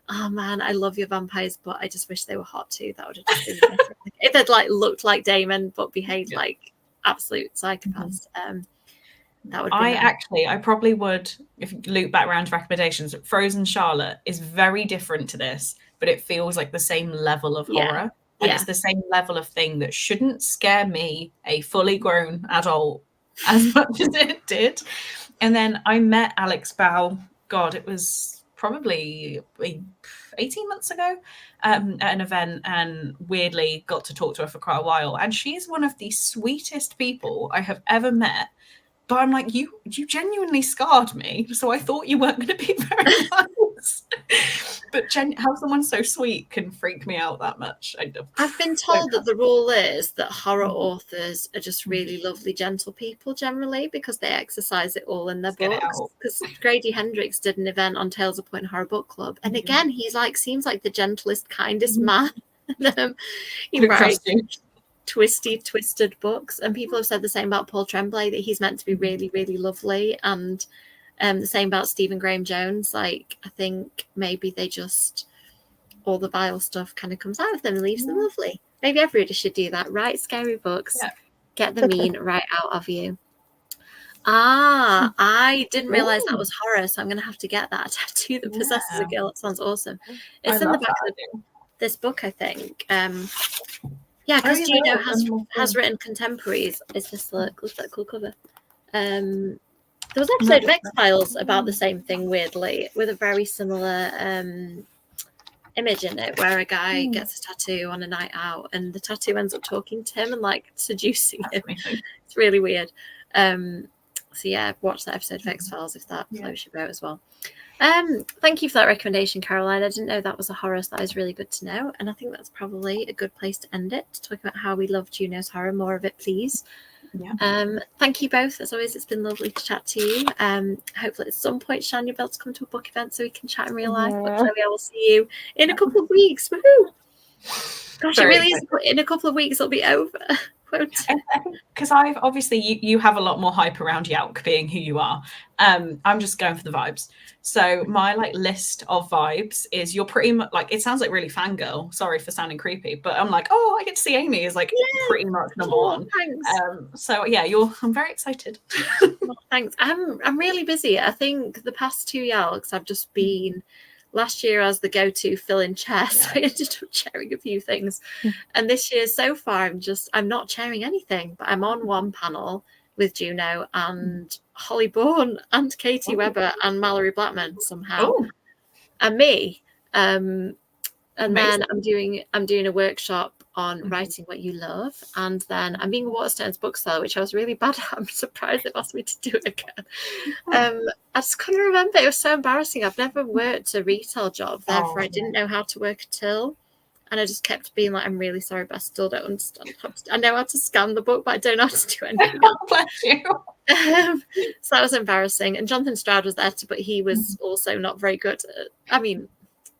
oh man, I love your vampires, but I just wish they were hot too. That would have just been better. If they'd looked like Damon but behaved like absolute psychopaths. That would be I probably would, if you loop back around to recommendations, Frozen Charlotte is very different to this, but it feels like the same level of horror. And it's the same level of thing that shouldn't scare me, a fully grown adult, as much as it did. And then I met Alex Bow, God, it was probably 18 months ago, at an event, and weirdly got to talk to her for quite a while. And she's one of the sweetest people I have ever met. But I'm like, you genuinely scarred me, so I thought you weren't going to be very nice. But how someone so sweet can freak me out that much. I've been told that the rule is that horror authors are just really lovely, gentle people generally, because they exercise it all in their books. Because Grady Hendrix did an event on Tales of Point Horror Book Club, and again, he's like seems like the gentlest, kindest man. He writes twisted books, and people have said the same about Paul Tremblay, that he's meant to be really, really lovely, and the same about Stephen Graham Jones. Like, I think maybe they just, all the vile stuff kind of comes out of them and leaves them lovely. Maybe everybody should do that. Write scary books, get the mean right out of you. I didn't realize that was horror, so I'm gonna have to get that tattoo that possesses a girl. It sounds awesome. It's in the back of this book, I think. Yeah, because Juno has written contemporaries. It's just like, look at that cool cover. There was an episode of X-Files about the same thing, weirdly, with a very similar image in it, where a guy gets a tattoo on a night out, and the tattoo ends up talking to him and like seducing him. It's really weird. So yeah, watch that episode of X-Files if that floats your boat as well. Thank you for that recommendation, Caroline. I didn't know that was a horror, so that is really good to know. And I think that's probably a good place to end it, to talk about how we love Juno's horror. More of it, please. Thank you both. As always, it's been lovely to chat to you. Hopefully at some point, Shan, you'll be able to come to a book event so we can chat in real life. But Chloe, I will see you in a couple of weeks. Woohoo! Gosh, it really is. In a couple of weeks, it'll be over. Because I've obviously you have a lot more hype around Yalk being who you are. I'm just going for the vibes. So my like list of vibes is, you're pretty much like, it sounds like really fangirl. Sorry for sounding creepy, but I'm like, oh, I get to see Amy is like pretty much number one. Thanks. So yeah, I'm very excited. Thanks. I'm really busy. I think the past 2 Yalks I've just been. Last year I was the go-to fill-in chair, so I ended up chairing a few things. And this year so far I'm not chairing anything, but I'm on one panel with Juno and Holly Bourne and Katie Webber and Mallory Blackman somehow, and me. And then I'm doing a workshop on writing what you love, and then I'm being a Waterstones bookseller, which I was really bad at. I'm surprised they've asked me to do it again. I just couldn't remember. It was so embarrassing. I've never worked a retail job, therefore I didn't know how to work a till, and I just kept being like, I'm really sorry, but I still don't understand how to. I know how to scan the book, but I don't know how to do anything else. Bless you. So that was embarrassing. And Jonathan Stroud was there too, but he was also not very good. I mean,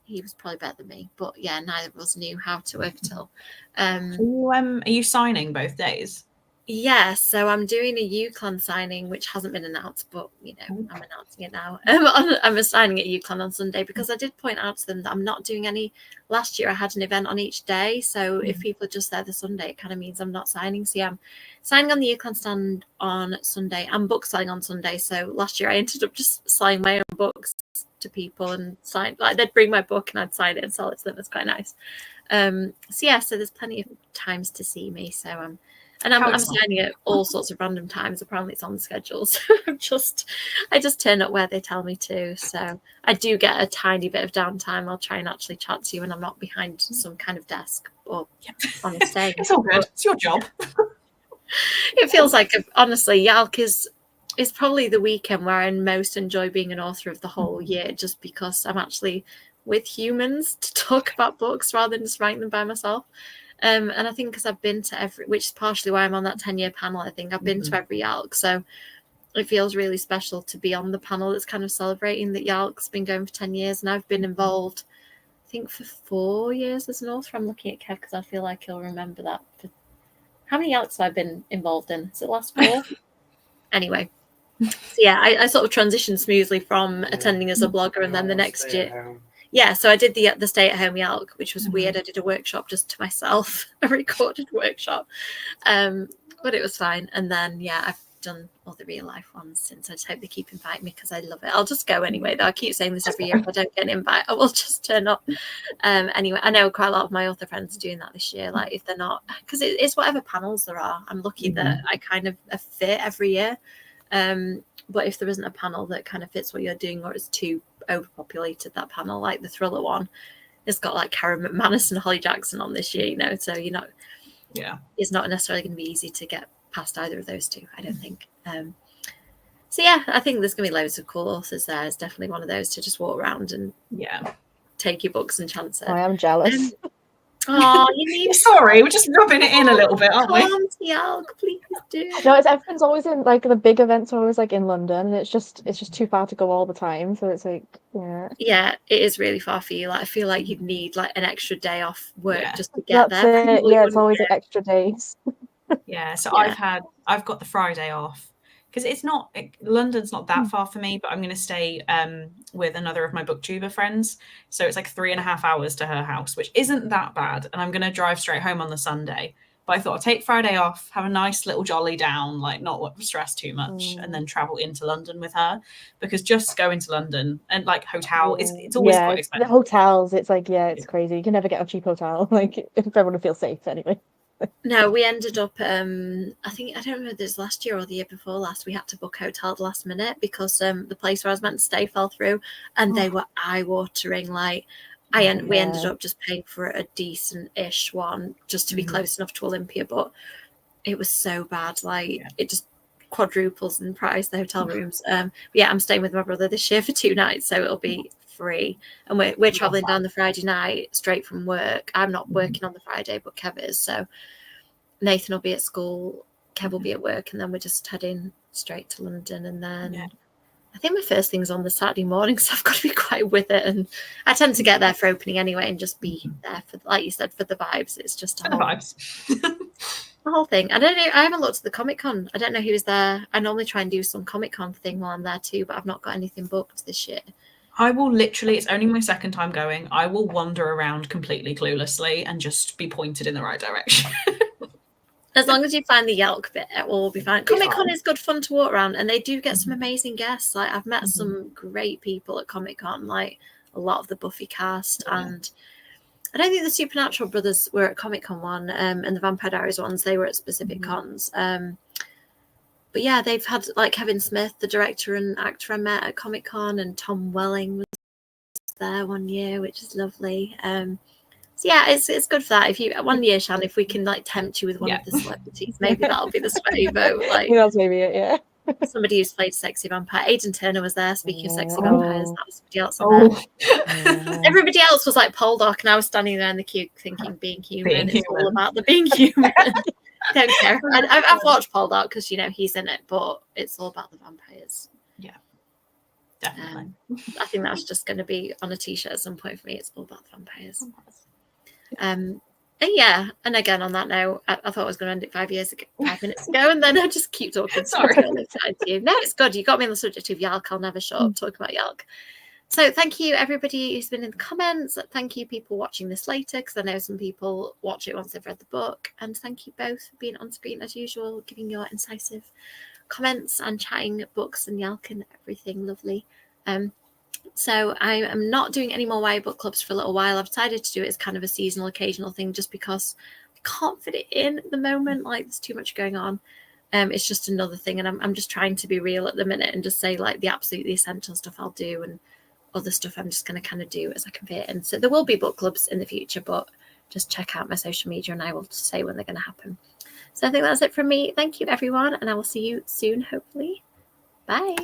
he was probably better than me, but yeah, neither of us knew how to work a till. Are you signing both days? Yeah, so I'm doing a UCLan signing, which hasn't been announced, but you know, I'm announcing it now. I'm signing at UCLan on Sunday, because I did point out to them that I'm not doing any. Last year I had an event on each day, so if people are just there the Sunday, it kind of means I'm not signing. So yeah, I'm signing on the UCLan stand on Sunday. I'm book selling on Sunday, so last year I ended up just selling my own books to people and sign, like they'd bring my book and I'd sign it and sell it to them. It's quite nice. So yeah, so there's plenty of times to see me. So I'm signing at all sorts of random times. Apparently it's on the schedule, so I just turn up where they tell me to. So I do get a tiny bit of downtime. I'll try and actually chat to you when I'm not behind some kind of desk or on a stage. It's all good. It's your job. It feels like, honestly, Yalk is probably the weekend where I most enjoy being an author of the whole year, just because I'm actually with humans to talk about books rather than just writing them by myself. And I think because I've been to every, which is partially why I'm on that 10-year panel, I think I've been to every Yalk. So it feels really special to be on the panel that's kind of celebrating that Yalk's been going for 10 years. And I've been involved, I think, for 4 years as an author. I'm looking at Kev because I feel like he'll remember that. How many Yalks have I been involved in? Is it last 4? Anyway. So yeah, I sort of transitioned smoothly from attending as a blogger, and then the next year. Yeah, so I did the stay-at-home Yalk, which was weird. I did a workshop just to myself, a recorded workshop, but it was fine. And then, yeah, I've done all the real-life ones since. I just hope they keep inviting me because I love it. I'll just go anyway, though. I keep saying this every year. If I don't get an invite, I will just turn up. Anyway, I know quite a lot of my author friends are doing that this year. Like, if they're not, because it's whatever panels there are. I'm lucky that I kind of fit every year. But if there isn't a panel that kind of fits what you're doing, or it's too overpopulated, that panel, like the thriller one, it's got like Karen McManus and Holly Jackson on this year, you know, so you're not, it's not necessarily going to be easy to get past either of those two, I don't think. So yeah, I think there's going to be loads of cool authors there. It's definitely one of those to just walk around and take your books and chance it. I am jealous. Oh, you need. Sorry, we're just rubbing it in a little bit, aren't we? Come to Yalk, please do. No, everyone's always in like the big events are always like in London, and it's just too far to go all the time. So it's like yeah, it is really far for you. Like I feel like you'd need like an extra day off work just to get there. It's always like extra days. So I've got the Friday off. Because London's not that far for me, but I'm going to stay with another of my booktuber friends. So it's like 3.5 hours to her house, which isn't that bad. And I'm going to drive straight home on the Sunday. But I thought I'd take Friday off, have a nice little jolly down, like not stress too much, and then travel into London with her. Because just going to London and like hotel, it's always quite expensive. The hotels, it's like, it's crazy. You can never get a cheap hotel, like if everyone feels safe anyway. No, we ended up, I think, I don't remember if it was last year or the year before last, we had to book a hotel at the last minute because the place where I was meant to stay fell through, and they were eye-watering. Like, we ended up just paying for a decent-ish one just to be close enough to Olympia, but it was so bad. Like, it just quadruples in price, the hotel rooms. I'm staying with my brother this year for 2 nights, so it'll be free, and we're traveling down the Friday night straight from work. I'm not working on the Friday, but Kev is, so Nathan will be at school, Kev will be at work, and then we're just heading straight to London. And then I think my first thing's on the Saturday morning, so I've got to be quite with it, and I tend to get there for opening anyway and just be there for, like you said, for the vibes. It's just the vibes. The whole thing. I don't know, I haven't looked at the Comic-Con. I don't know who's there. I normally try and do some Comic-Con thing while I'm there too, but I've not got anything booked this year. I will literally, it's only my second time going, I will wander around completely cluelessly and just be pointed in the right direction. As long as you find the Yelk bit, it will be fine. Comic-Con is good fun to walk around, and they do get some amazing guests. Like, I've met some great people at Comic-Con, like a lot of the Buffy cast, and I don't think the Supernatural brothers were at Comic-Con one, and the Vampire Diaries ones, they were at specific cons. But yeah, they've had like Kevin Smith, the director and actor I met at Comic-Con, and Tom Welling was there one year, which is lovely. So yeah, it's good for that. If you one year, Shan, if we can like tempt you with one of the celebrities, maybe that'll be the sway vote. Like, that's maybe it, somebody who's played sexy vampire. Aidan Turner was there. Speaking of sexy vampires, that was somebody else on there. Everybody else was like Poldark, and I was standing there in the queue thinking, being human. It's all about the being human. Don't care. I've watched Poldark because he's in it, but it's all about the vampires. Yeah, definitely. I think that's just going to be on a t-shirt at some point for me. It's all about the vampires. And again, on that note, I thought I was going to end it 5 minutes ago, and then I just keep talking. Sorry. No, it's good. You got me on the subject of Yalk. I'll never shut up talking about Yalk. So thank you, everybody who's been in the comments. Thank you, people watching this later, because I know some people watch it once they've read the book. And thank you both for being on screen as usual, giving your incisive comments and chatting books and Yalk and everything lovely. So I am not doing any more YA book clubs for a little while. I've decided to do it as kind of a seasonal, occasional thing, just because I can't fit it in at the moment. Like, there's too much going on. It's just another thing, and I'm just trying to be real at the minute and just say like the absolutely essential stuff I'll do, and other stuff I'm just going to kind of do as I can fit in. So there will be book clubs in the future, but just check out my social media and I will say when they're going to happen. So I think that's it from me. Thank you, everyone, and I will see you soon, hopefully. Bye.